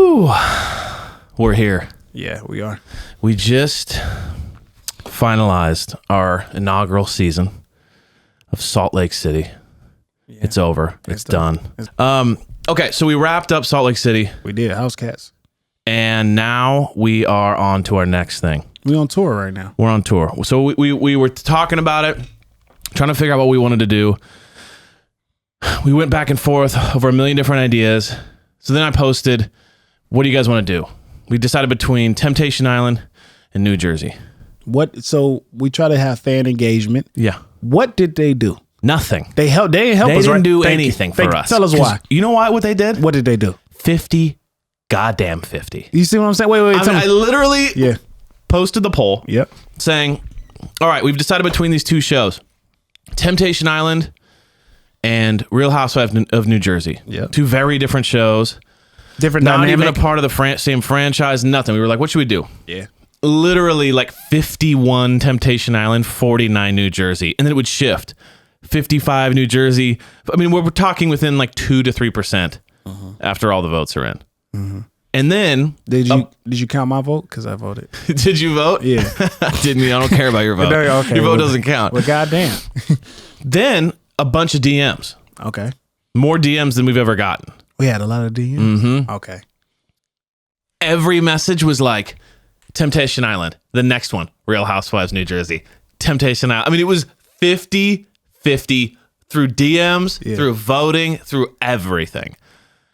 Woo! We're here. Yeah, we are. We just finalized our inaugural season of Salt Lake City. Yeah. It's over. It's done. Okay, so we wrapped up Salt Lake City. We did. House Cats. And now we are on to our next thing. We're on tour right now. We're on tour. So we were talking about it, trying to figure out what we wanted to do. We went back and forth over a million different ideas. So then I posted, what do you guys want to do? We decided between Temptation Island and New Jersey. So we try to have fan engagement. Yeah. What did they do? Nothing. They didn't help us. They didn't right? do anything for us. Tell us why. You know what they did? What did they do? 50. Goddamn 50. You see what I'm saying? Wait. I literally posted the poll saying, all right, we've decided between these two shows, Temptation Island and Real Housewives of New Jersey. Yep. Two very different shows. Different Not dynamic. even a part of the same franchise, nothing. We were like, what should we do? Yeah. Literally like 51 Temptation Island, 49 New Jersey. And then it would shift. 55 New Jersey. I mean, we're talking within like 2 to 3% after all the votes are in. Mm-hmm. And then did you count my vote? Because I voted. Did you vote? Yeah. Didn't I don't care about your vote. Okay, your vote doesn't count. Well, goddamn. Then a bunch of DMs. Okay. More DMs than we've ever gotten. We had a lot of DMs. Mm-hmm. Okay. Every message was like Temptation Island. The next one, Real Housewives New Jersey. Temptation Island. I mean, it was 50-50 through DMs, through voting, through everything.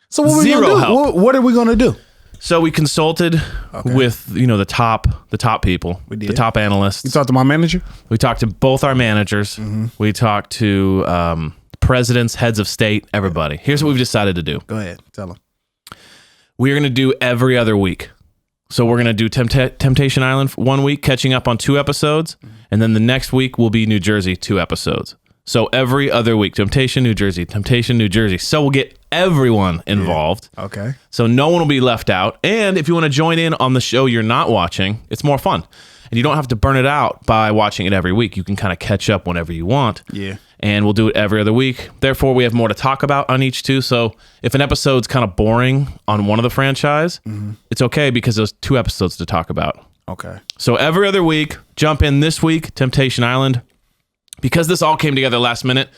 So what we gonna do? Help. What are we gonna do? So we consulted with the top people, the top analysts. You talked to my manager? We talked to both our managers. Mm-hmm. We talked to presidents, heads of state, everybody. Here's what we've decided to do. Go ahead, tell them. We're going to do every other week. So we're going to do Temptation Island 1 week, catching up on 2 episodes, and then the next week will be New Jersey 2 episodes. So every other week, Temptation New Jersey. So we'll get everyone involved. Yeah. Okay. So no one will be left out. And if you want to join in on the show you're not watching, it's more fun. And you don't have to burn it out by watching it every week. You can kind of catch up whenever you want. Yeah. And we'll do it every other week. Therefore, we have more to talk about on each too. So if an episode's kind of boring on one of the franchise, it's okay because there's 2 episodes to talk about. Okay. So every other week, jump in this week, Temptation Island. Because this all came together last minute,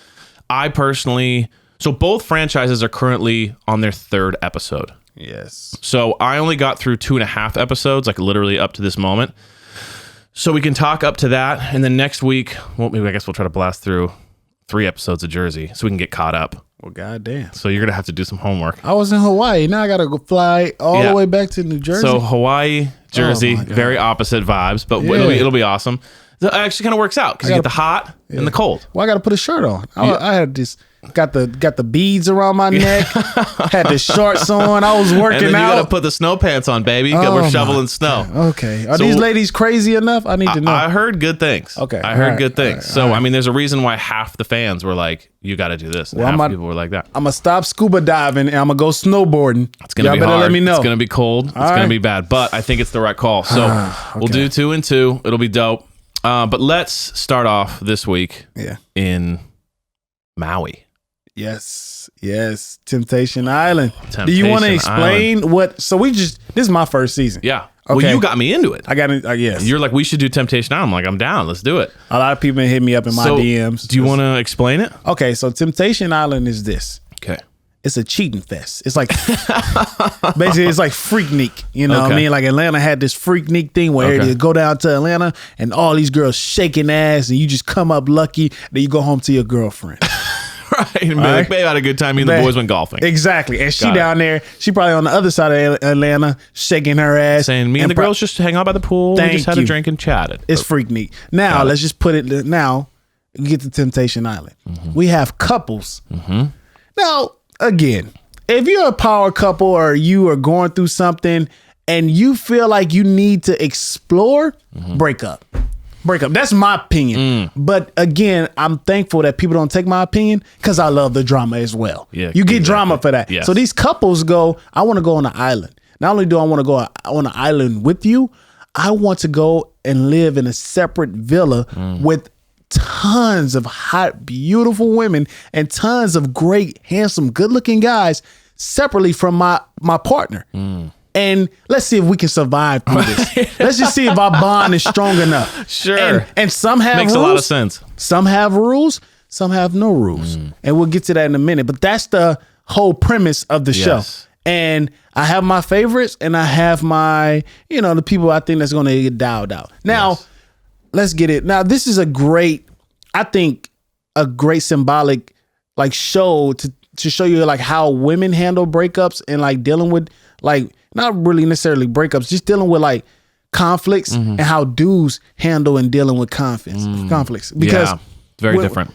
so both franchises are currently on their 3rd episode. Yes. So I only got through 2.5 episodes, like literally up to this moment. So we can talk up to that. And then next week, I guess we'll try to blast through 3 episodes of Jersey so we can get caught up. Well, goddamn. So you're going to have to do some homework. I was in Hawaii. Now I got to go fly all the way back to New Jersey. So Hawaii, Jersey, very opposite vibes, but it'll be awesome. It actually kind of works out because you get the hot and the cold. Well, I got to put a shirt on. I had this, got the beads around my neck, had the shorts on. I was working and then out. You got to put the snow pants on, baby. We're shoveling snow. Okay. Are these ladies crazy enough? I need to know. I heard good things. Okay. I heard good things. So, I mean, there's a reason why half the fans were like, you got to do this. And half the people were like that. I'm going to stop scuba diving and I'm going to go snowboarding. It's going to be hard. Let me know. It's going to be cold. It's going to be bad. But I think it's the right call. So we'll do 2 and 2. It'll be dope. But let's start off this week in Maui. Yes. Temptation Island. Do you want to explain what? So this is my first season. Yeah. Okay. Well, you got me into it. I got it. Yes. You're like, we should do Temptation Island. I'm like, I'm down. Let's do it. A lot of people hit me up in my DMs. Do you want to explain it? Okay. So Temptation Island is this. Okay. It's a cheating fest. It's like basically it's like Freaknik. You know what I mean? Like Atlanta had this Freaknik thing where you go down to Atlanta and all these girls shaking ass and you just come up lucky, then you go home to your girlfriend. Right. And be like, babe, I had a good time. Me and the boys went golfing. Exactly. And she down there, she probably on the other side of Atlanta shaking her ass. Saying me and the girls just hang out by the pool. We just had a drink and chatted. It's Freaknik. Now, let's just put it, now we get to Temptation Island. Mm-hmm. We have couples. Mm-hmm. Now, again, if you're a power couple or you are going through something and you feel like you need to explore, break up. That's my opinion. But again, I'm thankful that people don't take my opinion because I love the drama as well. Yeah, you get drama for that. Yes. So these couples go, I want to go on an island. Not only do I want to go on an island with you, I want to go and live in a separate villa with tons of hot, beautiful women and tons of great, handsome, good-looking guys separately from my partner. And let's see if we can survive through this. Let's just see if our bond is strong enough. Sure. And some have Makes rules. a lot of sense. Some have rules. Some have no rules. And we'll get to that in a minute. But that's the whole premise of the show. And I have my favorites and I have my, the people I think that's going to get dialed out. Now, let's get it. Now, this is a great symbolic like show to show you like how women handle breakups and like dealing with like not really necessarily breakups, just dealing with like conflicts and how dudes handle and dealing with conflicts. Because very different.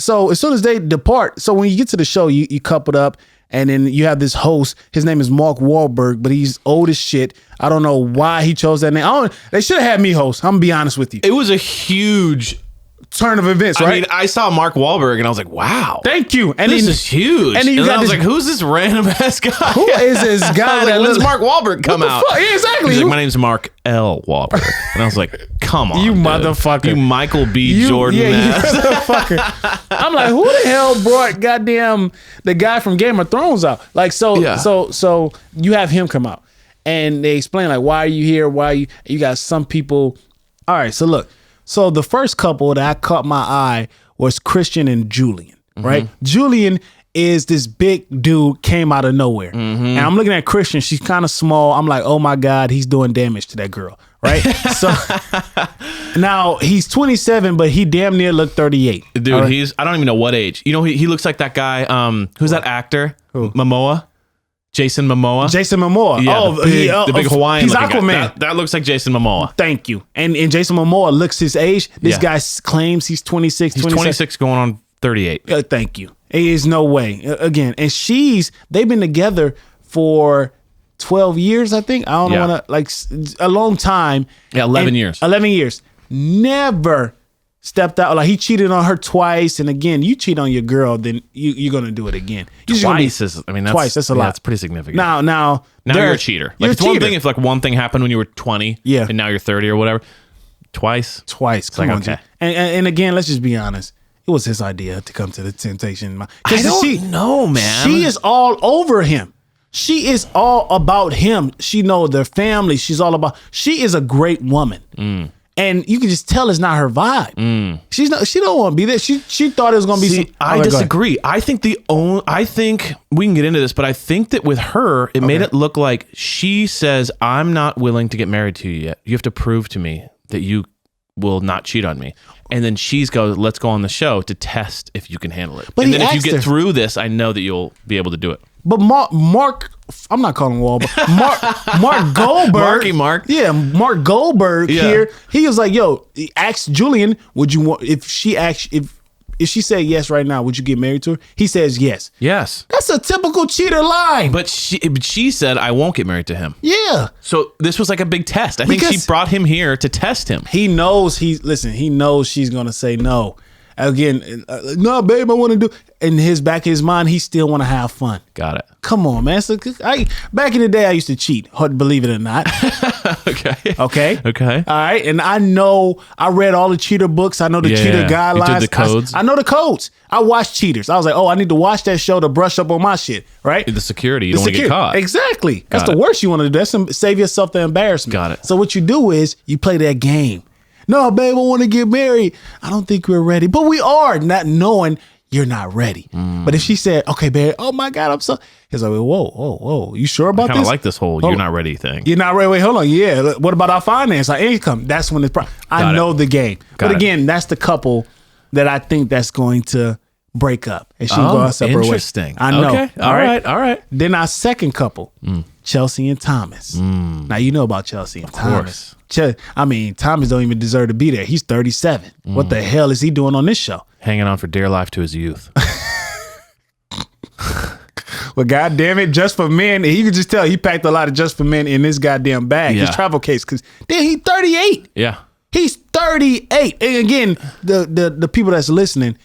So as soon as they depart, so when you get to the show, you coupled up. And then you have this host. His name is Mark Wahlberg, but he's old as shit. I don't know why he chose that name. They should have had me host. I'm gonna be honest with you. It was a huge turn of events, right? I mean, I saw Mark Wahlberg and I was like, wow. Thank you. And this is huge. And then I was like, who's this random ass guy? Who is this guy? Like, when does Mark Wahlberg come out? Yeah, exactly. He's like, my name's Mark L. Wahlberg. And I was like, come on, you dude. motherfucker. You Michael B. Jordan ass. You motherfucker. I'm like, who the hell brought goddamn the guy from Game of Thrones out? Like, so you have him come out and they explain like, why are you here? You got some people. All right, so look. So the first couple that I caught my eye was Christian and Julian, right? Julian is this big dude, came out of nowhere. And I'm looking at Christian, she's kind of small. I'm like, oh my God, he's doing damage to that girl, right? So now he's 27, but he damn near looked 38. Dude, right? I don't even know what age. He looks like that guy, who's that actor? Who? Momoa? Jason Momoa. Yeah, the big Hawaiian. He's Aquaman. That looks like Jason Momoa. Thank you. And Jason Momoa looks his age. This guy claims he's 26. He's 26 going on 38. Thank you. There is no way. Again, and they've been together for 12 years, I think. I don't want to, a long time. Yeah, 11 years. 11 years. Never stepped out. Like, he cheated on her twice. And again, you cheat on your girl, then you're going to do it again. Twice that's a lot. That's pretty significant. Now you're a cheater. Like, it's one thing if like one thing happened when you were 20 and now you're 30 or whatever. Twice. Come on, okay. And again, let's just be honest. It was his idea to come to the Temptation. I don't know, man. She is all over him. She is all about him. She knows their family. She is a great woman. And you can just tell it's not her vibe. She don't want to be there. She thought it was going to be. I disagree. I think we can get into this, but I think that with her, it made it look like she says, I'm not willing to get married to you yet. You have to prove to me that you will not cheat on me. And then she's let's go on the show to test if you can handle it. But and then if you get through this, I know that you'll be able to do it. But Mark, I'm not calling him Wahlberg. Mark Goldberg. Mark. Yeah, Mark Goldberg here. He was like, yo, he asked Julian, would you want, if she said yes right now, would you get married to her? He says yes. Yes. That's a typical cheater line. But she said, I won't get married to him. Yeah. So this was like a big test. I think she brought him here to test him. He knows he knows she's going to say no. Again, no, babe, I want to do. In his back of his mind, he still want to have fun. Got it. Come on, man. So back in the day, I used to cheat. Believe it or not. Okay. All right. And I read all the cheater books. I know the cheater guidelines. You did the codes. I know the codes. I watched Cheaters. I was like, oh, I need to watch that show to brush up on my shit. Right. The security. You don't want to get caught. Exactly. That's the worst you want to do. That's save yourself the embarrassment. Got it. So what you do is you play that game. No, babe, I want to get married. I don't think we're ready. But we are, not knowing you're not ready. But if she said, okay, babe, oh my God, I'm so... He's like, whoa. You sure about this? I kind of like this whole you're not ready thing. You're not ready? Wait, hold on. Yeah. What about our finance, our income? That's when it's... I know the game. But again, that's the couple that I think that's going to break up. And she go our separate ways. Interesting. I know. Okay. All right. Then our second couple, Chelsea and Thomas. Now, you know about Chelsea and Thomas. Thomas don't even deserve to be there. He's 37. What the hell is he doing on this show? Hanging on for dear life to his youth. Well, goddamn it, Just for Men. You can just tell he packed a lot of Just for Men in this goddamn bag, his travel case. Because then he's 38. Yeah. He's 38. And again, the people that's listening,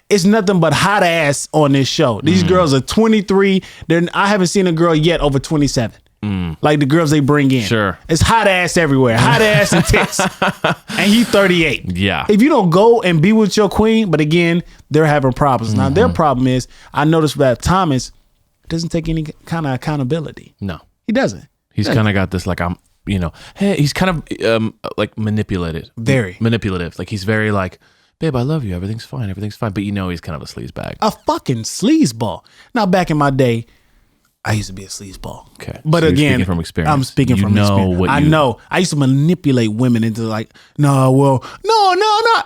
it's nothing but hot ass on this show. These girls are 23. I haven't seen a girl yet over 27. Like the girls they bring in. Sure. It's hot ass everywhere. Hot ass and tits. And he's 38. Yeah. If you don't go and be with your queen, but again, they're having problems. Now, their problem is, I noticed that Thomas doesn't take any kind of accountability. No. He doesn't. He's kind of got this like hey, he's kind of like manipulative. Like he's very like, babe, I love you. Everything's fine. He's kind of a sleazebag. A fucking sleazeball. Now, back in my day, I used to be a sleazeball. Okay. But so again, speaking from experience. I'm speaking from experience. I know. I used to manipulate women into like, no.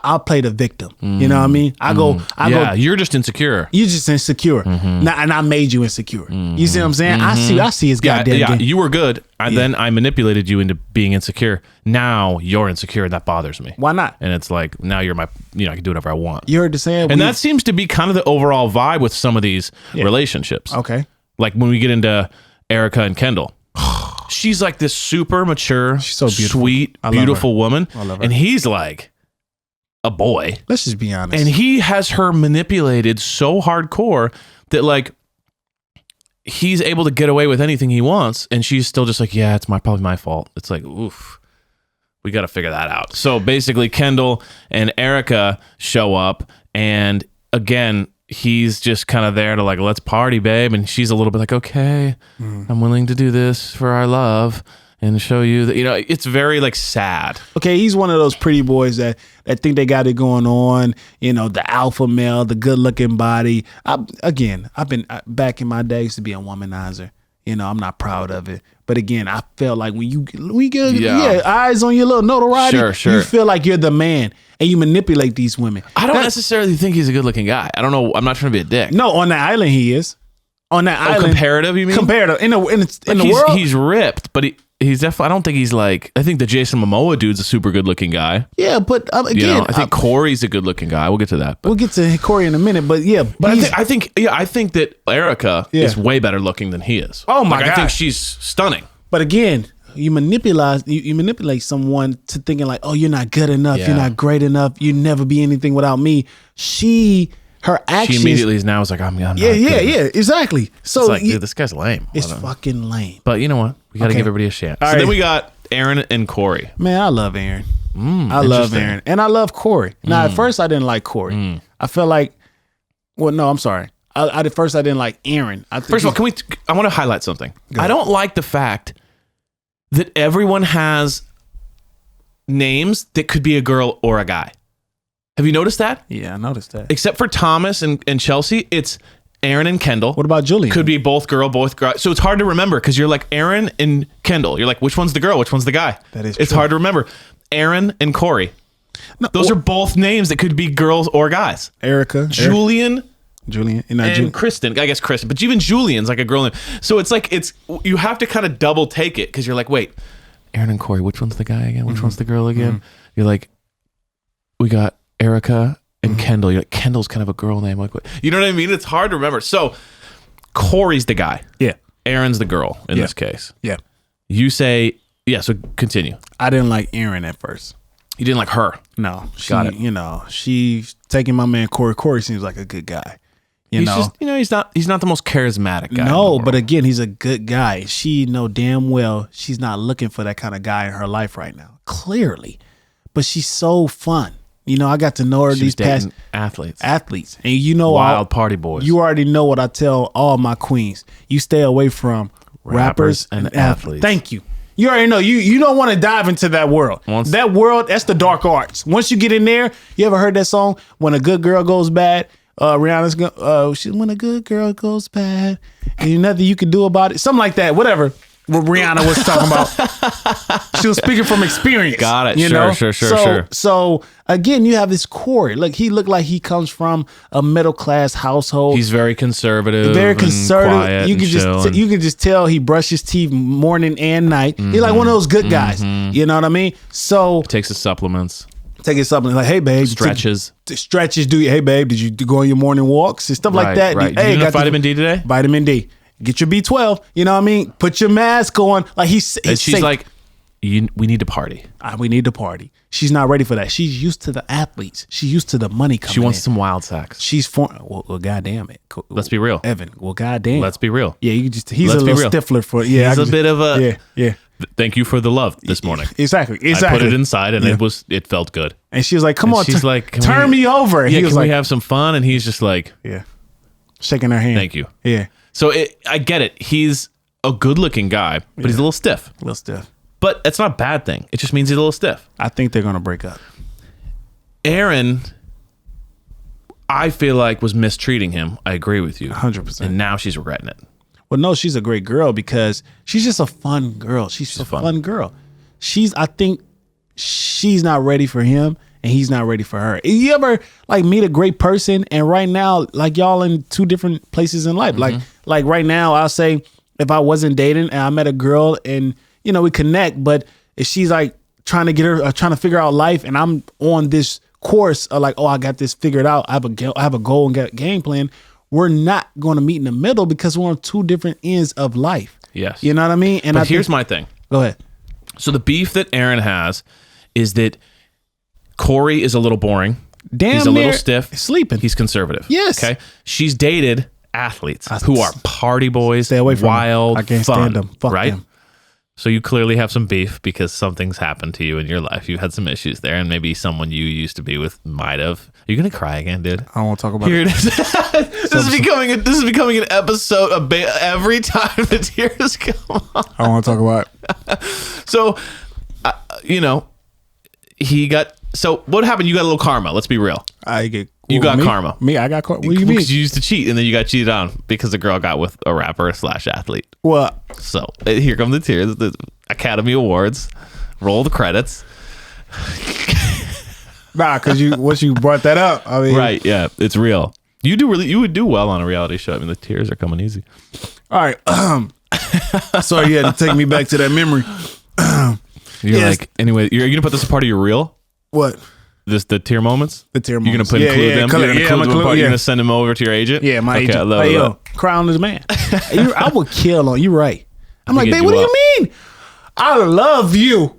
I'll play the victim. You know what I mean? I go. You're just insecure. You're just insecure. Now, and I made you insecure. You see what I'm saying? I see his goddamn game. You were good. Then I manipulated you into being insecure. Now you're insecure, and that bothers me. Why not? And it's like, now you're my, I can do whatever I want. You heard the saying? And that seems to be kind of the overall vibe with some of these relationships. Okay. Like when we get into Erica and Kendall. She's like this super mature, she's so beautiful. Sweet, beautiful woman. I love her. And he's like a boy. Let's just be honest. And he has her manipulated so hardcore that like he's able to get away with anything he wants. And she's still just like, yeah, it's probably my fault. It's like, oof, we got to figure that out. So basically Kendall and Erica show up, and again, he's just kind of there to like, let's party, babe. And she's a little bit like, okay, I'm willing to do this for our love and show you that, it's very like sad. Okay, he's one of those pretty boys that think they got it going on, the alpha male, the good looking body. I've been back in my day, I used to be a womanizer. I'm not proud of it. But again, I felt like when we get eyes on your little notoriety, sure. You feel like you're the man and you manipulate these women. I don't necessarily think he's a good looking guy. I don't know. I'm not trying to be a dick. No, on that island he is. On that island. Comparative, you mean? Comparative. In the world. He's ripped, but he's definitely, I don't think he's like, I think the Jason Momoa dude's a super good looking guy. Yeah, but again. I think Corey's a good looking guy. We'll get to that. We'll get to Corey in a minute, but yeah. But I think that Erica is way better looking than he is. Oh my God. I think she's stunning. But again, you manipulate someone to thinking like, oh, you're not good enough, you're not great enough, you never be anything without me. Her actions. She immediately is now like, I'm not yeah, exactly. So it's like, dude, this guy's lame. It's fucking lame. But you know what? We got to give everybody a chance. So then we got Aaron and Corey. Man, I love Aaron. I love Aaron, and I love Corey. Now, at first, I didn't like Corey. I felt like, I'm sorry. At first, I didn't like Aaron. First of all, I want to highlight something. I don't like the fact that everyone has names that could be a girl or a guy. Have you noticed that? Yeah, I noticed that. Except for Thomas and Chelsea, it's Aaron and Kendall. What about Julian? Could be both girl, both guy. So it's hard to remember because you're like Aaron and Kendall. You're like, which one's the girl? Which one's the guy? That is It's true. hard to remember. Aaron and Corey. No, those are both names that could be girls or guys. Erica. Julian. And Kristen. I guess Kristen. But even Julian's like a girl name. So it's like, you have to kind of double take it because you're like, wait, Aaron and Corey, which one's the guy again? Which one's the girl again? You're like, we got Erica and Kendall. You're like, Kendall's kind of a girl name. Like, what? You know what I mean? It's hard to remember. So Corey's the guy. Yeah. Aaron's the girl in this case. Yeah. You say, so continue. I didn't like Aaron at first. You didn't like her? No. Got it. She's taking my man Corey. Corey seems like a good guy. He's not the most charismatic guy. No, but again, he's a good guy. She know damn well she's not looking for that kind of guy in her life right now. Clearly. But she's so fun. I got to know her these past athletes. And wild party boys. You already know what I tell all my queens. You stay away from rappers and athletes. Thank you. You already know. You don't want to dive into that world. That world, that's the dark arts. Once you get in there, you ever heard that song, When a Good Girl Goes Bad? Rihanna's when a good girl goes bad, and nothing you can do about it. Something like that. Whatever. What Rihanna was talking about. She was speaking from experience. Got it. Sure. So again, you have this Corey. Look, he looked like he comes from a middle class household. He's very conservative. Very conservative. And quiet you can just tell he brushes teeth morning and night. He's like one of those good guys. You know what I mean? So takes his supplements. Take his supplements. Like, hey babe, stretches. Hey babe, did you go on your morning walks and stuff like that? Right. Hey, got vitamin D today? Vitamin D. Get your B12. You know what I mean? Put your mask on. Like he's she's safe. Like, we need to party. We need to party. She's not ready for that. She's used to the athletes. She's used to the money coming in. She wants some wild sex. She's well, goddamn it. Let's be real. Evan, well, goddamn. Let's be real. Yeah, he's a little stiffler for it. Yeah, he's a bit of a... Yeah. Thank you for the love this morning. Exactly. I put it inside and it felt good. And she was like, come on. She's like, turn me over. And he was like, we have some fun? And he's just like... Yeah. Shaking her hand. Thank you. Yeah. So I get it. He's a good-looking guy, but he's a little stiff. A little stiff. But it's not a bad thing. It just means he's a little stiff. I think they're gonna break up. Aaron, I feel like, was mistreating him. I agree with you. 100%. And now she's regretting it. Well, no, she's a great girl because she's just a fun girl. She's a fun girl. I think she's not ready for him and he's not ready for her. You ever like meet a great person and right now, like y'all in two different places in life? Like right now, I'll say if I wasn't dating and I met a girl and, you know, we connect, but if she's like trying to figure out life and I'm on this course of like, oh, I got this figured out. I have a goal and get a game plan. We're not going to meet in the middle because we're on two different ends of life. Yes. You know what I mean? And here's my thing. Go ahead. So the beef that Aaron has is that Corey is a little boring. He's a little stiff. Sleeping. He's conservative. Yes. Okay. She's dated athletes who are party boys, stay away from wild, them. I can't fun, stand them. Fuck right? them. So you clearly have some beef because something's happened to you in your life. You've had some issues there, and maybe someone you used to be with might have. Are you gonna cry again, dude? I don't want to talk about Here it. it is. This is becoming an episode every time the tears come on. I don't want to talk about it. So, you know, so what happened? You got a little karma. Let's be real. You got karma. Me, I got karma. What do you mean? Because you used to cheat and then you got cheated on because the girl got with a rapper / athlete. Well, So here come the tears. The Academy Awards. Roll the credits. nah, because once you brought that up, I mean, Right? Yeah, it's real. You would do well on a reality show. I mean, the tears are coming easy. All right. Sorry, you had to take me back to that memory. You're like, anyway, you're gonna put this as part of your reel. What? The tear moments. The tear You're moments. gonna include them. You're gonna include them. I'm You're gonna send them over to your agent. Yeah, my agent. I love Hey, it. yo, cry on this man. I would kill on you. Right? I'm like, think babe, it'd what do do you mean? I love you.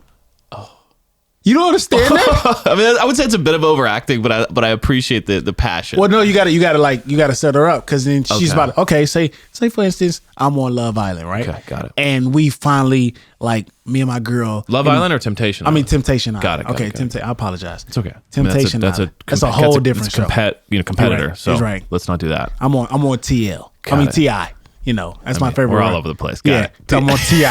You don't understand that? I mean, I would say it's a bit of overacting, but I appreciate the passion. Well, no, you gotta set her up because then she's Okay. about to, say for instance, I'm on Love Island, right? Okay, got it. And we finally, like, me and my girl, Love Island or Temptation? I mean Island? Temptation Island. Got it, got okay, it, got it. I apologize. It's okay. Temptation That's Island. That's a whole different show. Competitor. You're right. So He's right. let's not do that. I'm on TL. Got I mean it. TI. You know, that's my favorite. We're word. all over the place. Got it. I'm on TI.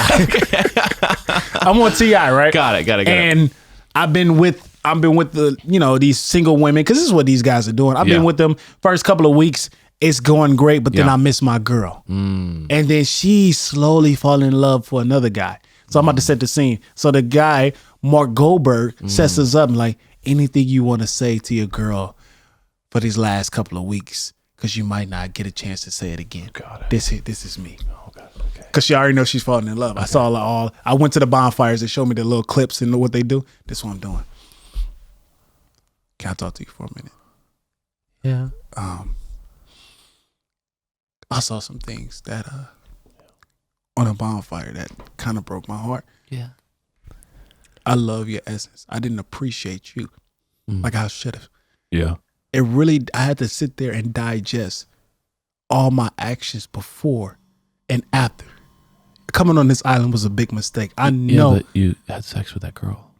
I'm on TI, right? Got it. And I've been with the these single women because this is what these guys are doing. I've been with them first couple of weeks. It's going great, but then I miss my girl, and then she slowly fall in love for another guy. So I'm about to set the scene. So the guy Mark Goldberg sets us up like anything you want to say to your girl for these last couple of weeks because you might not get a chance to say it again. Got it. This is me. Oh, God. Okay. Because she already knows she's falling in love. Okay. I saw I went to the bonfires. They showed me the little clips and what they do. This is what I'm doing. Can I talk to you for a minute? Yeah. I saw some things that on a bonfire that kind of broke my heart. Yeah. I love your essence. I didn't appreciate you like I should have. Yeah. I had to sit there and digest all my actions before and after. Coming on this island was a big mistake. I know. But you had sex with that girl.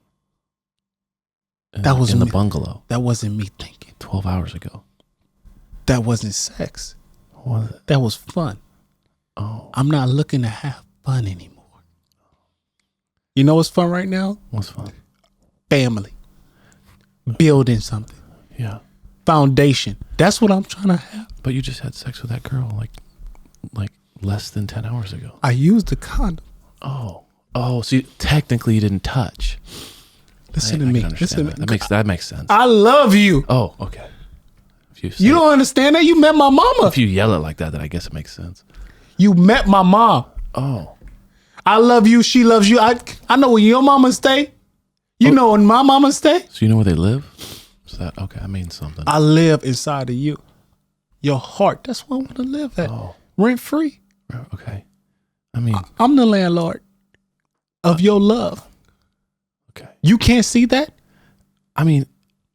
That was in the bungalow. That wasn't me thinking. 12 hours ago. That wasn't sex. What was it? That was fun. Oh. I'm not looking to have fun anymore. You know what's fun right now? What's fun? Family. Building something. Yeah. Foundation. That's what I'm trying to have. But you just had sex with that girl like less than 10 hours ago. I used the condom. Oh. So technically you didn't touch. Listen to me. That makes sense. I love you. Oh, okay. You don't understand that? You met my mama. If you yell it like that, then I guess it makes sense. You met my mom. Oh. I love you. She loves you. I know where your mama stay. You know where my mama stay. So you know where they live? Is that okay? That means something. I live inside of you. Your heart. That's where I want to live at. Oh. Rent free. Okay. I mean, I'm the landlord of your love. Okay. You can't see that? I mean,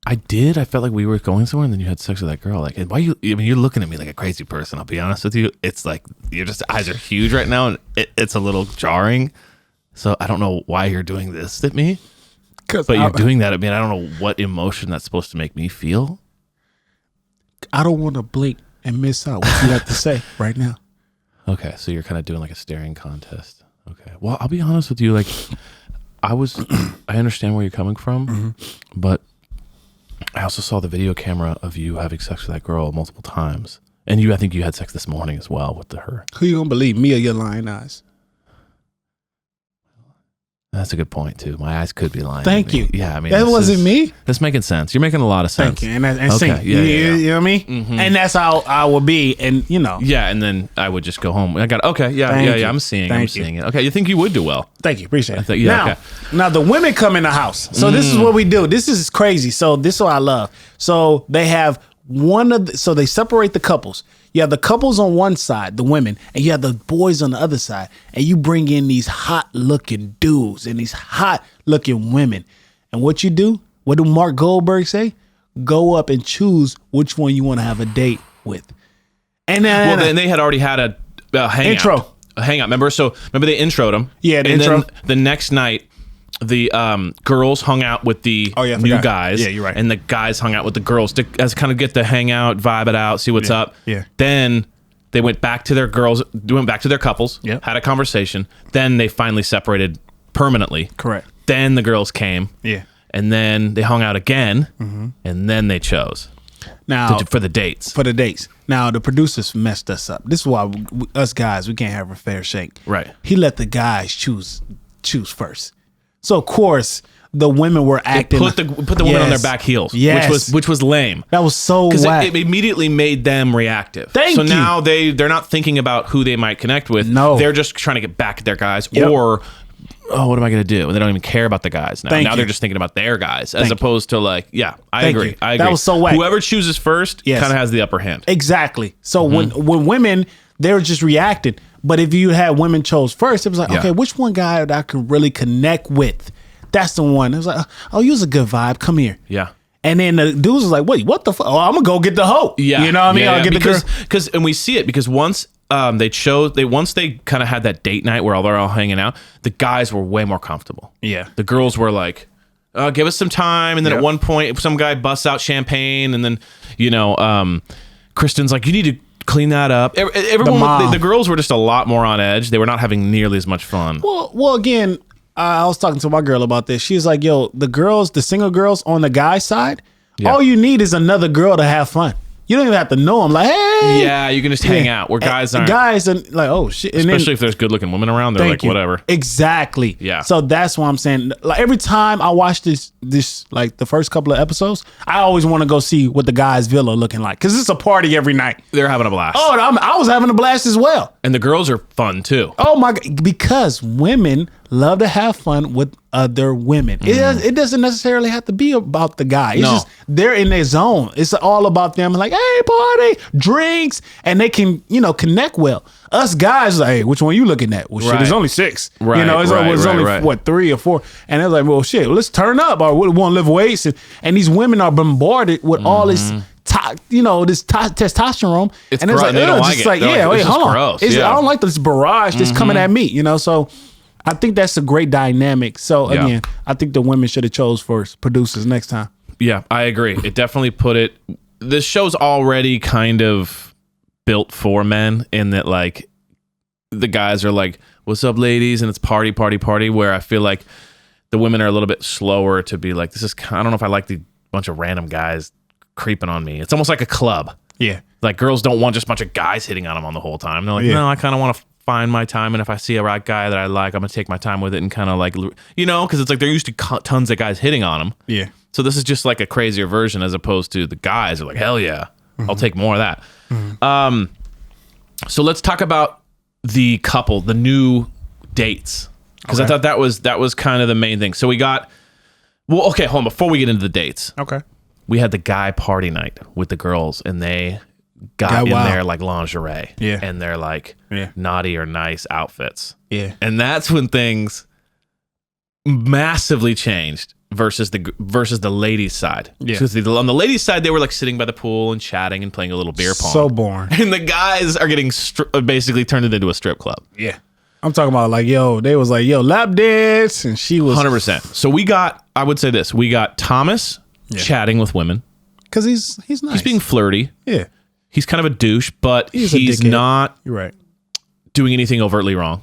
I did. I felt like we were going somewhere, and then you had sex with that girl. Like, and why you? I mean, you're looking at me like a crazy person. I'll be honest with you. It's like your eyes are huge right now, and it's a little jarring. So I don't know why you're doing this at me. But you're doing that at me. And I don't know what emotion that's supposed to make me feel. I don't want to blink and miss out what you have to say right now. Okay, so you're kind of doing like a staring contest. Okay. Well, I'll be honest with you. Like, I understand where you're coming from, but I also saw the video camera of you having sex with that girl multiple times. And I think you had sex this morning as well with her. Who you gonna believe, me or your lying eyes? That's a good point too. My eyes could be lying. Thank you. Yeah, I mean, that wasn't me. That's making sense. You're making a lot of sense. Thank you. And okay. sing. You know what I mean? Mm-hmm. And that's how I would be. And Yeah, and then I would just go home. I got okay. Yeah. I'm seeing it. Okay, you think you would do well? Thank you. Appreciate it. Yeah. Now the women come in the house. So this is what we do. This is crazy. So this is what I love. So they have so they separate the couples. You have the couples on one side, the women, and you have the boys on the other side. And you bring in these hot looking dudes and these hot looking women. And what you do, what do Mark Goldberg say? Go up and choose which one you want to have a date with. And then they had already had a hangout. Intro. A hangout. Remember they introed them. Yeah, and then the next night, the girls hung out with the new guys. Yeah, you're right. And the guys hung out with the girls to kind of get the hangout, vibe it out, see what's up. Yeah. Then they went back to their couples, had a conversation. Then they finally separated permanently. Correct. Then the girls came. Yeah. And then they hung out again. Mm-hmm. And then they chose. Now for the dates. For the dates. Now the producers messed us up. This is why us guys, we can't have a fair shake. Right. He let the guys choose first. So of course the women were acting. They put the women on their back heels, which was lame. That was so because whack. It immediately made them reactive. Thank you. Now they're not thinking about who they might connect with. No, they're just trying to get back at their guys, or what am I going to do? And they don't even care about the guys now. Now they're just thinking about their guys, as opposed to I agree. That was so whack. Whoever chooses first kind of has the upper hand. Exactly. So when women, they were just reacting. But if you had women chose first, it was like, okay, which one guy that I could really connect with? That's the one. It was like, oh, you was a good vibe. Come here. Yeah. And then the dudes was like, wait, what the fuck? Oh, I'm going to go get the hoe. Yeah. You know what I mean? I'll get the girl. And we see it because once they kind of had that date night where they're all hanging out, the guys were way more comfortable. Yeah. The girls were like, give us some time. And then at one point, some guy busts out champagne. And then, Kristen's like, you need to clean that up. Everyone, the girls were just a lot more on edge. They were not having nearly as much fun. Well, again, I was talking to my girl about this. She's like, yo, the single girls on the guy side, all you need is another girl to have fun. You don't even have to know them. Like, hey. Yeah, you can just hang out where guys aren't. Guys are like, oh, shit. Especially if there's good looking women around, they're like, whatever. Exactly. Yeah. So that's why I'm saying, like, every time I watch this, like the first couple of episodes, I always want to go see what the guys' villa looking like. Because it's a party every night. They're having a blast. Oh, I was having a blast as well. And the girls are fun too. Oh my God. Because women love to have fun with other women. It doesn't necessarily have to be about the guy. It's just they're in their zone. It's all about them. Like, hey, party, drinks, and they can connect well. Us guys, like, hey, which one you looking at? Well, shit, there's only 6. Right, it's only what 3 or 4, and they're like, well, shit, let's turn up. Or we want to lift weights, and these women are bombarded with all this. This testosterone, it's and it's like, they don't like it. Yeah, wait, hold on. Gross. I don't like this barrage that's coming at me. So. I think that's a great dynamic. So again, I think the women should have chose first producers next time. Yeah, I agree. It definitely put it. This show's already kind of built for men in that, like, the guys are like, "What's up, ladies?" and it's party, party, party. Where I feel like the women are a little bit slower to be like, I don't know if I like the bunch of random guys creeping on me. It's almost like a club. Yeah, like girls don't want just a bunch of guys hitting on them on the whole time. They're like, no, I kind of want to find my time, and if I see a right guy that I like, I'm gonna take my time with it and kind of like, because it's like they're used to tons of guys hitting on them. Yeah. So this is just like a crazier version, as opposed to the guys are like, hell yeah, I'll take more of that. So let's talk about the couple, the new dates, because I thought that was kind of the main thing. So we got, hold on, before we get into the dates, we had the guy party night with the girls, and they got in their like lingerie, and they're like naughty or nice outfits, and that's when things massively changed versus the ladies' side. Because on the ladies' side, they were like sitting by the pool and chatting and playing a little beer pong. So boring. And the guys are getting basically turned it into a strip club. Yeah, I'm talking about like, they was like, lap dance, and she was 100%. So we got Thomas chatting with women because he's nice. He's being flirty. Yeah. He's kind of a douche, but he's a not. You're right. doing anything overtly wrong.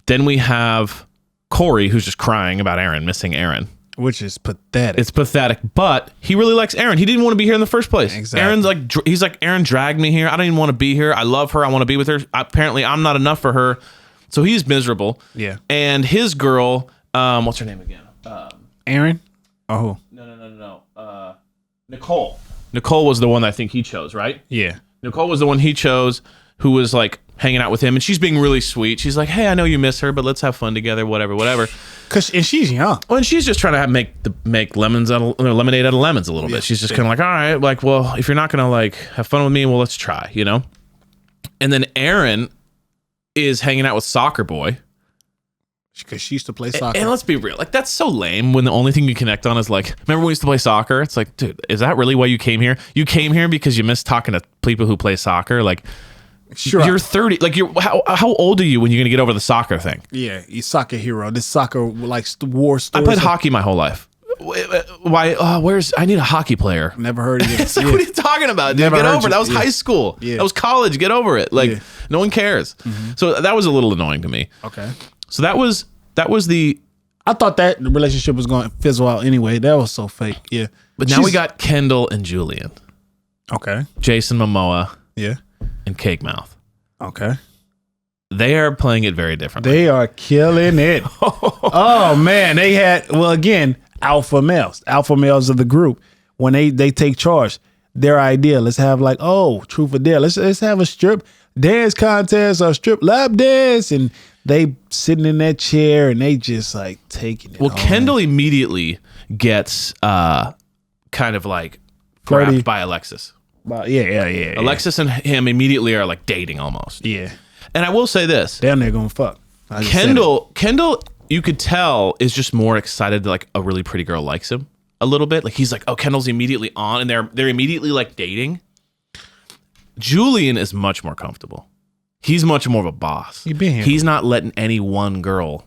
Then we have Corey, who's just crying about Aaron, missing Aaron. Which is pathetic. It's pathetic, but he really likes Aaron. He didn't want to be here in the first place. Exactly. Aaron's like, he's like, Aaron dragged me here. I don't even want to be here. I love her. I want to be with her. Apparently, I'm not enough for her. So he's miserable. Yeah. And his girl, what's her name again? Aaron? Oh. No. Nicole. Nicole was the one that I think he chose, right? Yeah. Nicole was the one he chose, who was like hanging out with him, and she's being really sweet. She's like, "Hey, I know you miss her, but let's have fun together, whatever." And she's young. Well, and she's just trying to make lemonade out of lemons a little bit. She's just kind of like, all right, like, well, if you're not gonna like have fun with me, well, let's try, you know. And then Aaron is hanging out with Soccer Boy because she used to play soccer. And let's be real, like that's so lame when the only thing you connect on is like, remember when we used to play soccer? It's like, dude, is that really why you came here? You came here because you miss talking to people who play soccer, like. Sure. You're 30. Like, how old are you when you're gonna get over the soccer thing? Yeah, you soccer hero. This soccer like war stories. I played hockey my whole life. Why? I need a hockey player. Never heard of it. It's like, what are you talking about, dude? Get over it. That was high school. Yeah. That was college. Get over it. Like, no one cares. Mm-hmm. So that was a little annoying to me. Okay. So that was the. I thought that the relationship was going to fizzle out anyway. That was so fake. Yeah. But now we got Kendall and Julian. Okay. Jason Momoa. Yeah. And Cake Mouth. Okay. They are playing it very differently. They are killing it. Oh man, they had again, alpha males of the group. When they take charge, their idea, let's have like, truth or dare. Let's have a strip dance contest or strip lap dance, and they sitting in that chair and they just like taking it. Well, Kendall immediately gets kind of like grabbed by Alexis. Yeah. Alexis and him immediately are like dating almost. Yeah. And I will say this. Damn, they're gonna fuck. Kendall, you could tell is just more excited that like a really pretty girl likes him a little bit. Like he's like, oh, Kendall's immediately on, and they're immediately like dating. Julian is much more comfortable. He's much more of a boss. He's not letting any one girl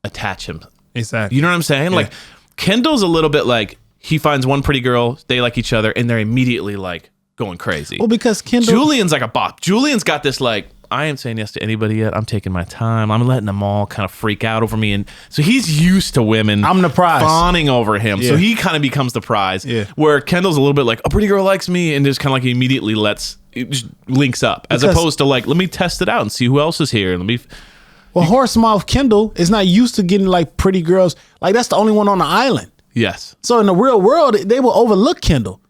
attach him. Exactly. You know what I'm saying? Yeah. Like Kendall's a little bit like he finds one pretty girl, they like each other, and they're immediately like going crazy. Well, because Julian's like a bop. Julian's got this like, I ain't saying yes to anybody yet. I'm taking my time. I'm letting them all kind of freak out over me. And so he's used to women. I'm the prize. Fawning over him. Yeah. So he kind of becomes the prize. Yeah. Where Kendall's a little bit like, a pretty girl likes me, and just kind of like immediately just links up. As opposed to like, let me test it out and see who else is here. Well, Horsemouth Kendall is not used to getting like pretty girls. Like that's the only one on the island. Yes. So in the real world, they will overlook Kendall.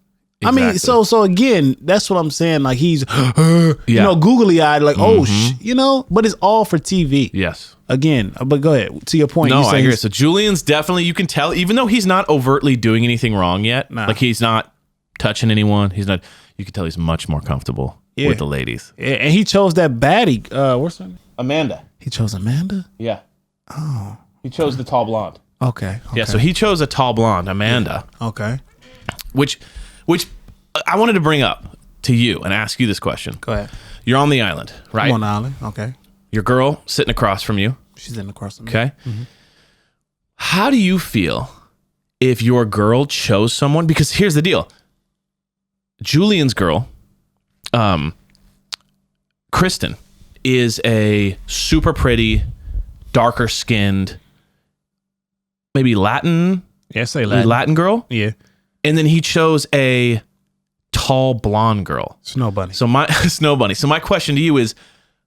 Exactly. I mean, so again, that's what I'm saying. Like he's, googly eyed, like, but it's all for TV. Yes. Again, but go ahead to your point. No, I agree. So Julian's definitely, you can tell, even though he's not overtly doing anything wrong yet, like he's not touching anyone. You can tell he's much more comfortable with the ladies. Yeah, and he chose that baddie. What's her name? Amanda. He chose Amanda? Yeah. Oh. He chose the tall blonde. Okay. Yeah, so he chose a tall blonde, Amanda. Yeah. Okay. Which I wanted to bring up to you and ask you this question. Go ahead. You're on the island, right? I'm on the island. Okay. Your girl sitting across from you. She's sitting across from me. Okay. Mm-hmm. How do you feel if your girl chose someone? Because here's the deal. Julian's girl, Kristen, is a super pretty, darker skinned, maybe Latin. Yeah, say Latin. Latin girl. Yeah. And then he chose a tall blonde girl. Snow bunny. So my question to you is,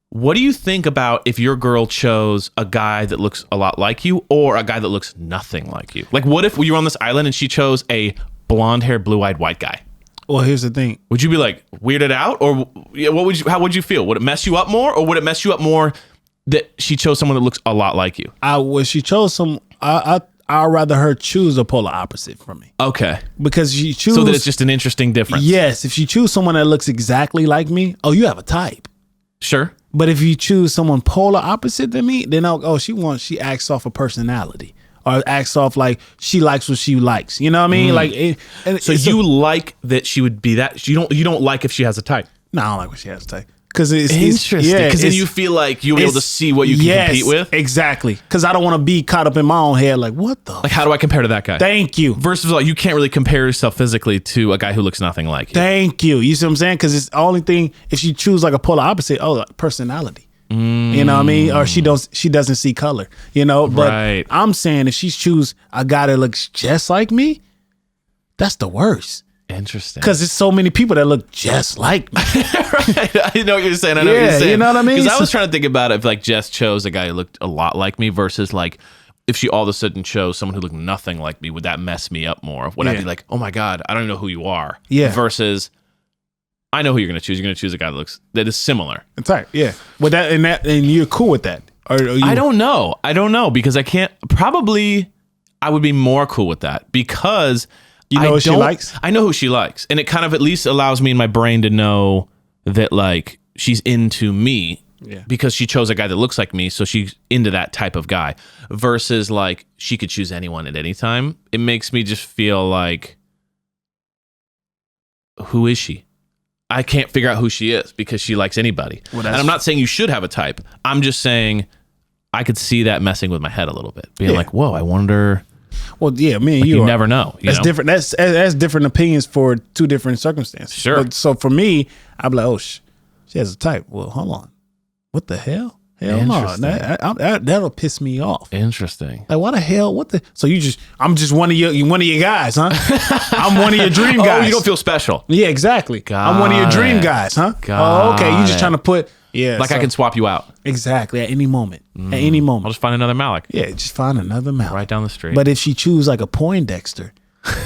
what do you think about if your girl chose a guy that looks a lot like you or a guy that looks nothing like you? Like, what if you were on this island and she chose a blonde-haired, blue-eyed white guy? Well, here's the thing. Would you be like weirded out, or how would you feel? Would it mess you up more, or would it mess you up more that she chose someone that looks a lot like you? She chose I'd rather her choose the polar opposite from me. Okay. Because she choose so that it's just an interesting difference. Yes, if she choose someone that looks exactly like me, you have a type. Sure. But if you choose someone polar opposite than me, then she acts off a personality. Or acts off like she likes what she likes. You know what I mean? Like, you like that she would be that. You don't like if she has a type. No, I don't like what she has a type. Because it's interesting. Because then you feel like you'll be able to see what you can compete with. Exactly. Because I don't want to be caught up in my own head. Like, what the? Like, how do I compare to that guy? Thank you. Versus, like, you can't really compare yourself physically to a guy who looks nothing like you. Thank you. You see what I'm saying? Because it's the only thing. If you choose like a polar opposite, personality. You know what I mean? Or she doesn't see color, you know? But Right. I'm saying if she choose a guy that looks just like me, that's the worst. Interesting. Because there's so many people that look just like me. Right. I know what you're saying. I know what you're saying. You know what I mean? Because I was trying to think about if like Jess chose a guy who looked a lot like me versus like if she all of a sudden chose someone who looked nothing like me, would that mess me up more? Would I be like, oh my God, I don't even know who you are? Yeah. Versus I know who you're going to choose. You're going to choose a guy that is similar. That's right. Yeah. With that and you're cool with that. Or you, I don't know because I can't. Probably, I would be more cool with that because you know what she likes. I know who she likes, and it kind of at least allows me in my brain to know that like she's into me. Yeah. Because she chose a guy that looks like me, so she's into that type of guy. Versus like she could choose anyone at any time. It makes me just feel like, who is she? I can't figure out who she is because she likes anybody. Well, and I'm not saying you should have a type. I'm just saying I could see that messing with my head a little bit. Being like, whoa, I wonder. Well, yeah, me and like, you never know. That's different. That's different opinions for two different circumstances. Sure. But, so for me, I'm like, oh, she has a type. Well, hold on. What the hell? Hell no. That'll piss me off. Interesting. Like, what the hell? What the? So I'm just one of your guys, huh? I'm one of your dream guys. Oh, you don't feel special. Yeah, exactly. I'm one of your dream guys, huh? Oh, okay. You just trying to put, like I can swap you out. Exactly. At any moment. At any moment. I'll just find another Malik. Yeah, just find another Malik. Right down the street. But if she choose like a Poindexter,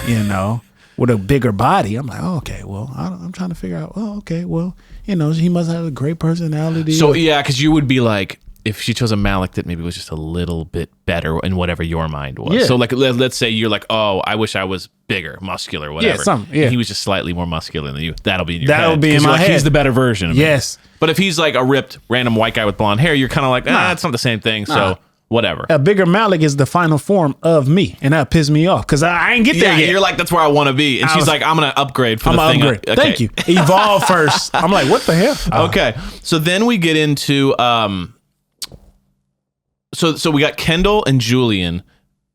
you know, with a bigger body, I'm like, oh, okay, well, I'm trying to figure out, oh, okay, well, you know, he must have a great personality. So, yeah, because you would be like, if she chose a Malik that maybe was just a little bit better in whatever your mind was. Yeah. So, like, let's say you're like, oh, I wish I was bigger, muscular, whatever. Yeah. And he was just slightly more muscular than you. That'll be in your head. That'll be in my head. He's the better version of me. Yes. But if he's like a ripped, random white guy with blonde hair, you're kind of like, it's not the same thing. So, whatever. A bigger Malik is the final form of me, and that pissed me off because I ain't get there yet. You're like, that's where I want to be. And she's like, I'm going to upgrade for the thing. Upgrade. Okay. Thank you. Evolve first. I'm like, what the hell? Okay. So then we get into, so we got Kendall and Julian.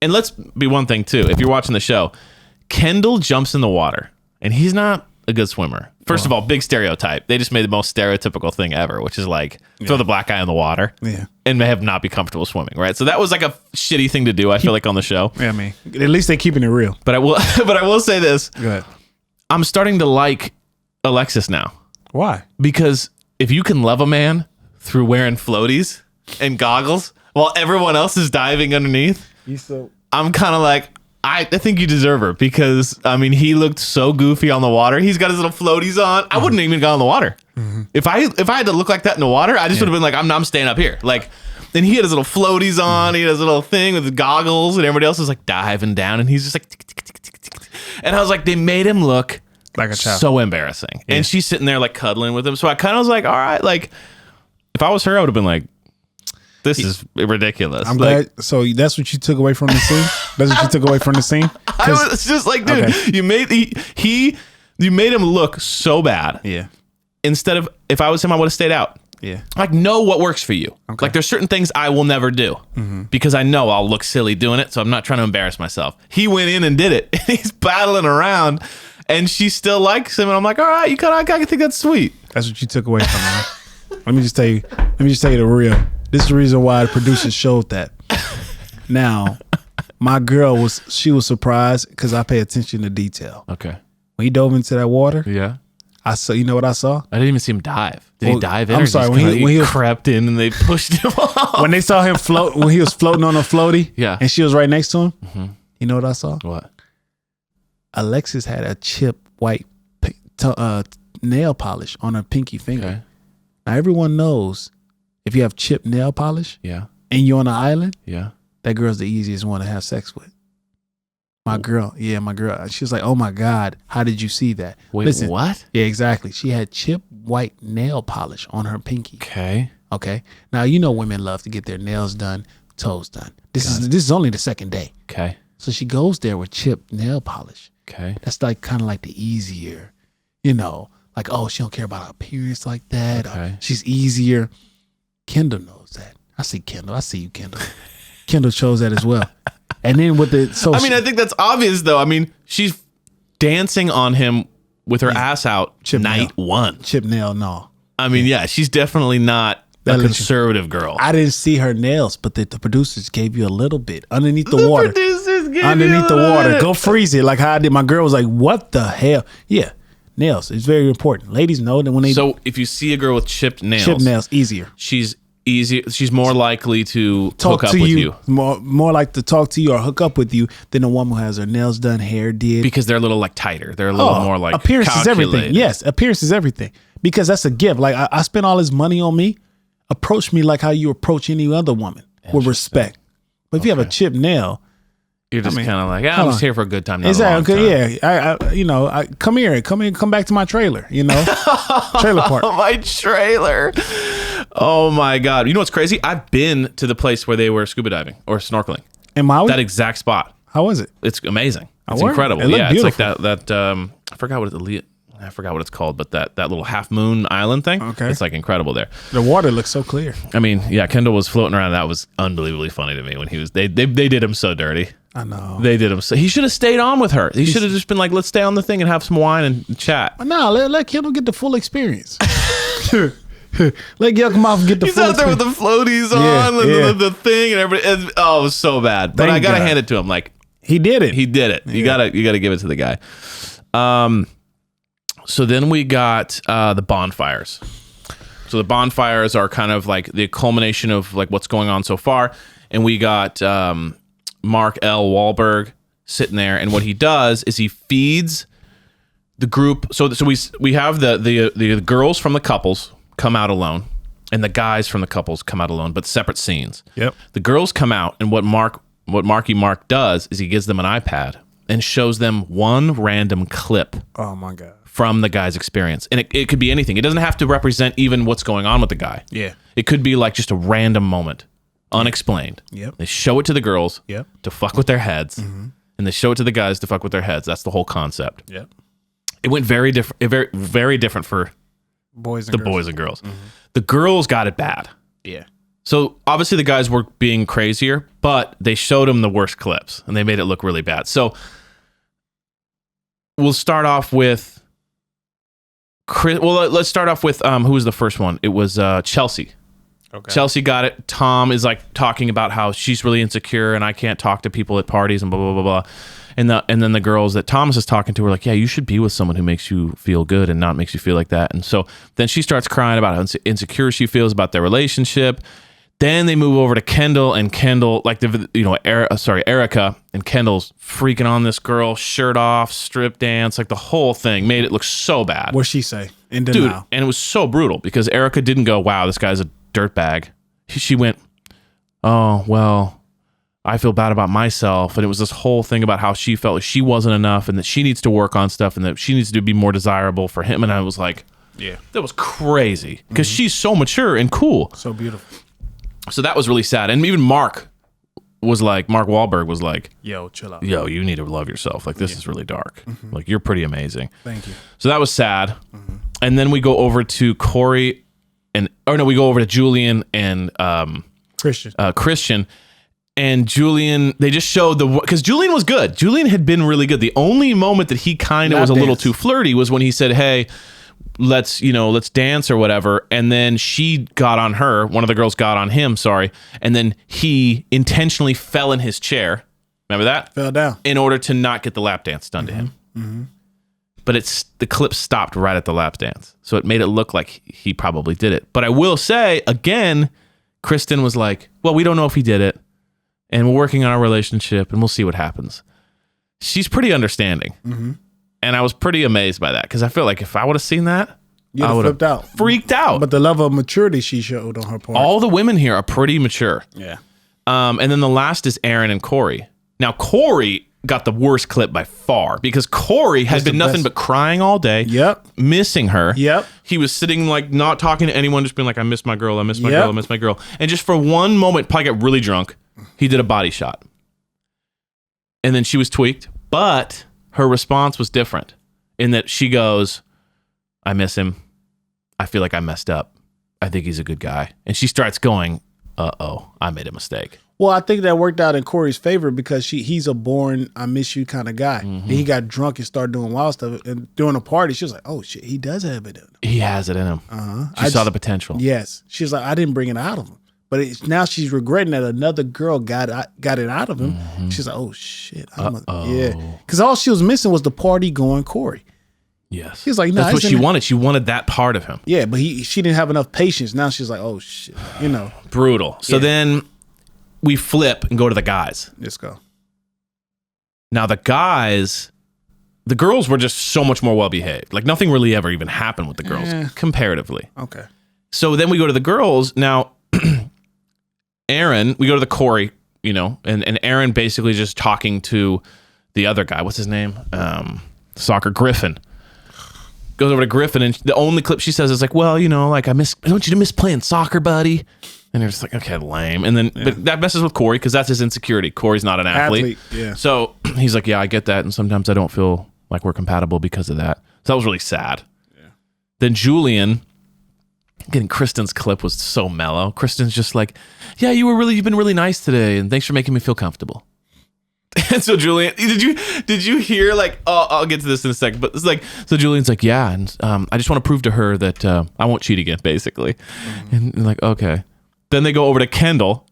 And let's be one thing too. If you're watching the show, Kendall jumps in the water and he's not a good swimmer. First of all, big stereotype. They just made the most stereotypical thing ever, which is like throw the black guy in the water and may have not be comfortable swimming, right? So that was like a shitty thing to do, I feel like, on the show. Yeah, I mean, at least they're keeping it real. But I will say this. Go ahead. I'm starting to like Alexis now. Why? Because if you can love a man through wearing floaties and goggles while everyone else is diving underneath, I'm kind of like, I think you deserve her because, I mean, he looked so goofy on the water. He's got his little floaties on. I wouldn't even go in the water. If I had to look like that in the water, I just would have been like, I'm staying up here. Like, then he had his little floaties on. He had his little thing with the goggles, and everybody else was like diving down, and he's just like, tick, tick, tick, tick, tick, tick. And I was like, they made him look like a child. So embarrassing. Yeah. And she's sitting there like cuddling with him. So I kind of was like, all right, like, if I was her, I would have been like, this is ridiculous. I'm glad. So that's what you took away from the scene? That's what you took away from the scene? It's just like, dude, you made you made him look so bad. Yeah. Instead of, if I was him, I would have stayed out. Yeah. Like, know what works for you. Okay. Like, there's certain things I will never do because I know I'll look silly doing it. So I'm not trying to embarrass myself. He went in and did it. He's battling around and she still likes him. And I'm like, all right, I think that's sweet. That's what you took away from him. Let me just tell you the real. This is the reason why the producers showed that. Now, my girl was surprised because I pay attention to detail. Okay. When he dove into that water, yeah, I saw. You know what I saw? I didn't even see him dive. Did he dive in? I'm sorry. When he crept in and they pushed him off. When they saw him float, when he was floating on a floaty, yeah, and she was right next to him. You know what I saw? What? Alexis had a chip white nail polish on her pinky finger. Okay. Now everyone knows if you have chip nail polish, yeah, and you're on an island, yeah, that girl's the easiest one to have sex with. My girl. She was like, "Oh my God, how did you see that?" Wait, listen, what? Yeah, exactly. She had chip white nail polish on her pinky. Okay. Now you know women love to get their nails done, toes done. This is only the second day. Okay. So she goes there with chip nail polish. Okay. That's like kind of like the easier, you know, like, oh, she don't care about her appearance like that. Okay. She's easier. Kendall knows that. I see Kendall. I see you, Kendall. Kendall chose that as well. And then with the I mean, I think that's obvious though. I mean, she's dancing on him with her ass out chip night nail. one. Chip nail, no. I mean, yeah, she's definitely not a conservative girl. I didn't see her nails, but the producers gave you a little bit underneath the water. Producers gave underneath the water. Go freeze it like how I did. My girl was like, "What the hell?" Yeah, nails. It's very important. Ladies know that when they if you see a girl with chipped nails, easier. She's more likely to talk hook up to with you. More like to talk to you or hook up with you than a woman who has her nails done, hair did. Because they're a little like tighter. They're a little more like appearance is everything. calculated. Yes, appearance is everything. Because that's a gift. Like I spent all this money on me. Approach me like how you approach any other woman with respect. But if you have a chipped nail, you're just kind of like, I'm just here for a good time. Not exactly. A long time. Yeah. I come here, come back to my trailer. Trailer park. My trailer. Oh my God. You know what's crazy? I've been to the place where they were scuba diving or snorkeling. In Maui? That exact spot. How was it? It's amazing. It's It incredible. looked It's beautiful. like that. I forgot what it's called, but that little half moon island thing. Okay. It's like incredible there. The water looks so clear. I mean, yeah, Kendall was floating around. That was unbelievably funny to me when he was. They did him so dirty. I know. They did him so. He should have stayed on with her. He should have just been like, let's stay on the thing and have some wine and chat. No, let Kendall get the full experience. Let Kendall come off and get the He's full out there with experience. the floaties on, Yeah. the thing, and everybody. It was so bad. But Thank I gotta God. hand it to him. Like He did it. he did it. You gotta give it to the guy. So then we got the bonfires. So the bonfires are kind of like the culmination of like what's going on so far. And we got Mark L. Wahlberg sitting there, and what he does is he feeds the group. So we have the girls from the couples come out alone, and the guys from the couples come out alone, but separate scenes. Yep. The girls come out, and what Marky Mark does is he gives them an iPad and shows them one random clip Oh my God. from the guy's experience. And it could be anything. It doesn't have to represent even what's going on with the guy. Yeah. It could be like just a random moment, unexplained. Yep. They show it to the girls Yep. to fuck with their heads, and they show it to the guys to fuck with their heads. That's the whole concept. Yep. It went very different, very, very different for Boys and the girls. boys and girls. The girls got it bad. Yeah. So obviously the guys were being crazier, but they showed them the worst clips, and they made it look really bad. So we'll start off with Chris. Well, let's start off with who was the first one? It was Chelsea. Okay. Chelsea got it. Tom is like talking about how she's really insecure and I can't talk to people at parties and blah blah blah blah. And then the girls that Thomas is talking to were like, yeah, you should be with someone who makes you feel good and not makes you feel like that. And so then she starts crying about how insecure she feels about their relationship. Then they move over to Kendall, and Kendall, like Erica, and Kendall's freaking on this girl, shirt off, strip dance, like the whole thing made it look so bad. What'd she say? In Dude, denial. and it was so brutal because Erica didn't go, wow, this guy's a dirtbag. She went, oh, well, I feel bad about myself. And it was this whole thing about how she felt like she wasn't enough and that she needs to work on stuff and that she needs to be more desirable for him. And I was like, Yeah. that was crazy because she's so mature and cool. So beautiful. So that was really sad. And even Mark Wahlberg was like, Yo, chill out. yo, you need to love yourself. Like, this is really dark. Like, you're pretty amazing. Thank you. So that was sad. And then we go over to Corey we go over to Julian and Christian. And Julian, they just showed because Julian was good. Julian had been really good. The only moment that he kind of was a little too flirty was when he said, hey, let's dance or whatever. And then she got on her. One of the girls got on him, sorry. And then he intentionally fell in his chair. Remember that? Fell down. In order to not get the lap dance done to him. But the clip stopped right at the lap dance. So it made it look like he probably did it. But I will say, again, Kristen was like, well, we don't know if he did it. And we're working on our relationship and we'll see what happens. She's pretty understanding. And I was pretty amazed by that because I feel like if I would have seen that, You'd I have would flipped out. freaked out. But the level of maturity she showed on her part. All the women here are pretty mature. Yeah. And then the last is Aaron and Corey. Now, Corey got the worst clip by far because Corey had been nothing but crying all day. Yep. Missing her. Yep. He was sitting like not talking to anyone, just being like, I miss my girl, I miss my Yep. girl, I miss my girl. And just for one moment, probably got really drunk. He did a body shot. And then she was tweaked, but her response was different in that she goes, I miss him. I feel like I messed up. I think he's a good guy. And she starts going, uh-oh, I made a mistake. Well, I think that worked out in Corey's favor because he's a born I miss you kind of guy. And he got drunk and started doing wild stuff. And during a party, she was like, "Oh shit, he does have it in him. He has it in him." She saw the potential. Yes, she's like, "I didn't bring it out of him." But now she's regretting that another girl got it out of him. She's like, "Oh shit, yeah." Because all she was missing was the party going Corey. Yes, he's like, "No, that's what she wanted. She wanted that part of him. Yeah, but she didn't have enough patience. Now she's like, "Oh shit," brutal. So then we flip and go to the guys. Let's go. Now the girls were just so much more well behaved. Like nothing really ever even happened with the girls comparatively. Okay. So then we go to the girls. Now, Aaron, we go to the Corey, and Aaron basically just talking to the other guy. What's his name? Soccer Griffin. Goes over to Griffin, and the only clip she says is like, "Well, like I don't you miss playing soccer, buddy?" And you're just like, okay, lame. And then but that messes with Corey because that's his insecurity. Corey's not an athlete. Yeah. So he's like, yeah, I get that. And sometimes I don't feel like we're compatible because of that. So that was really sad. Yeah. Then Julian, getting Kristen's clip was so mellow. Kristen's just like, yeah, you've been really nice today. And thanks for making me feel comfortable. And so Julian, did you hear like, I'll get to this in a second, but it's like, so Julian's like, yeah. And I just want to prove to her that I won't cheat again, basically. And like, okay. Then they go over to Kendall,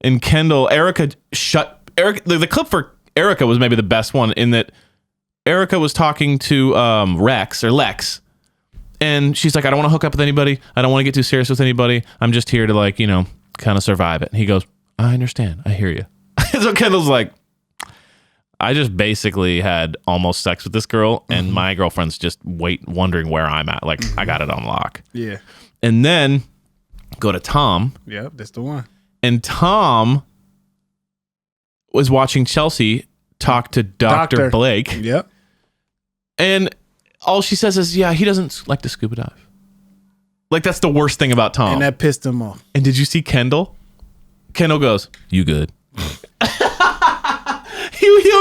and Erica, the clip for Erica was maybe the best one in that Erica was talking to Lex, and she's like, I don't want to hook up with anybody. I don't want to get too serious with anybody. I'm just here to like, kind of survive it. And he goes, I understand. I hear you. So Kendall's like, I just basically had almost sex with this girl, and my girlfriend's just wondering where I'm at. Like, I got it on lock. Yeah. And then go to Tom. Yep, that's the one. And Tom was watching Chelsea talk to Dr. Blake. Yep. And all she says is, yeah, he doesn't like to scuba dive. Like, that's the worst thing about Tom. And that pissed him off. And did you see Kendall? Kendall goes, you good.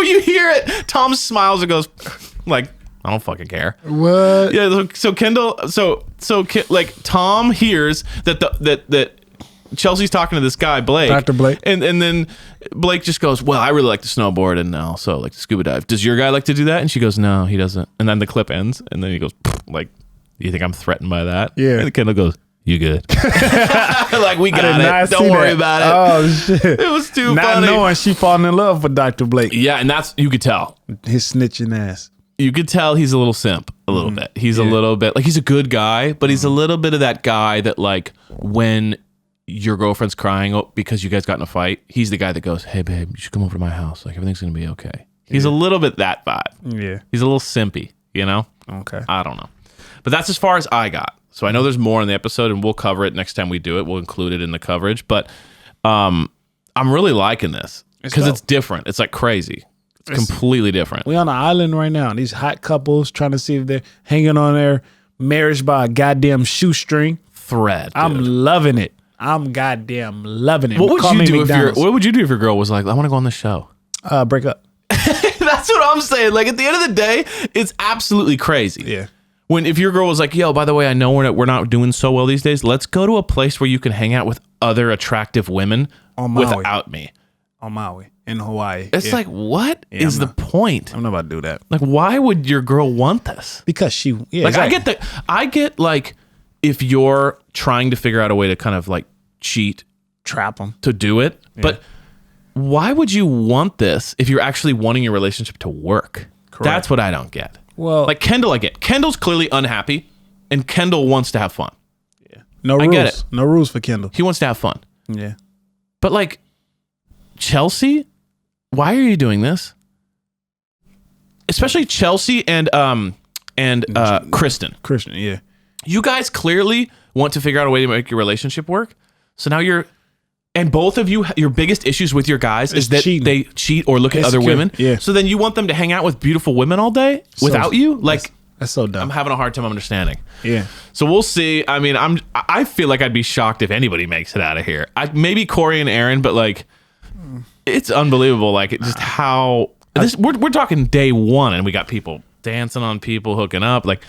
You hear it. Tom smiles and goes, like, I don't fucking care. What? Yeah. So Kendall. Like Tom hears that Chelsea's talking to this guy Blake, Dr. Blake, and then Blake just goes, "Well, I really like to snowboard and also like to scuba dive. Does your guy like to do that?" And she goes, "No, he doesn't." And then the clip ends, and then he goes, like, "You think I'm threatened by that?" Yeah. And Kendall goes, "You good?" Like, we got it. Don't worry about it. Oh shit! It was too not funny. Not knowing she falling in love with Dr. Blake. Yeah, and you could tell his snitching ass. You could tell he's a little simp, a little bit. He's a little bit, like, he's a good guy, but he's a little bit of that guy that, like, when your girlfriend's crying because you guys got in a fight, he's the guy that goes, hey, babe, you should come over to my house. Like, everything's going to be okay. He's a little bit that vibe. Yeah. He's a little simpy, Okay. I don't know. But that's as far as I got. So I know there's more in the episode, and we'll cover it next time we do it. We'll include it in the coverage. But I'm really liking this because it's different. It's, like, crazy. It's completely different. We on an island right now. These hot couples trying to see if they're hanging on their marriage by a goddamn shoestring. Thread. Dude. I'm loving it. I'm goddamn loving it. What would you do if your girl was like, I want to go on the show? Break up. That's what I'm saying. Like, at the end of the day, it's absolutely crazy. Yeah. If your girl was like, yo, by the way, I know we're not doing so well these days. Let's go to a place where you can hang out with other attractive women without me. On Maui. In Hawaii. It's like, what is the point? I'm not about to do that. Like, why would your girl want this? Because she, like, exactly. I get like, if you're trying to figure out a way to kind of like cheat, trap them to do it, but why would you want this if you're actually wanting your relationship to work? Correct. That's what I don't get. Well, like Kendall, I get. Kendall's clearly unhappy, and Kendall wants to have fun. Yeah, no rules. I get it. No rules for Kendall. He wants to have fun. Yeah, but like Chelsea, why are you doing this? Especially Chelsea and Kristen. Kristen, yeah. You guys clearly want to figure out a way to make your relationship work. So now and both of you, your biggest issues with your guys is that they cheat or look at other women. Yeah. So then you want them to hang out with beautiful women all day without you? Like, that's so dumb. I'm having a hard time understanding. Yeah. So we'll see. I mean, I feel like I'd be shocked if anybody makes it out of here. Maybe Corey and Aaron, but like, it's unbelievable. Like, just how we're talking day one, and we got people dancing on people, hooking up. Like,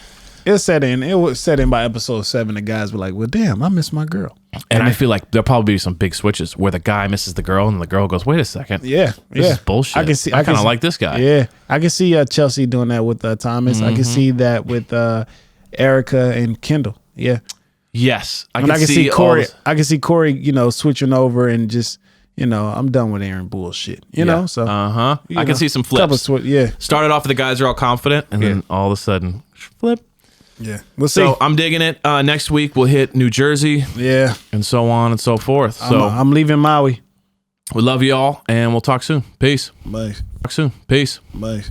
It set in. It was set in by episode 7. The guys were like, "Well, damn, I miss my girl." And I feel like there'll probably be some big switches where the guy misses the girl and the girl goes, "Wait a second, this is bullshit." I kind of like this guy. Yeah, I can see Chelsea doing that with Thomas. I can see that with Erica and Kendall. Yeah. Yes, I can see Corey. I can see Corey, switching over and just, I'm done with Aaron bullshit. You know, so I can see some flips. Started off with the guys are all confident, and then all of a sudden, flip. Yeah, we'll see. So I'm digging it. Next week we'll hit New Jersey. Yeah, and so on and so forth. So I'm leaving Maui. We love you all, and we'll talk soon. Peace. Bye. Talk soon. Peace. Bye.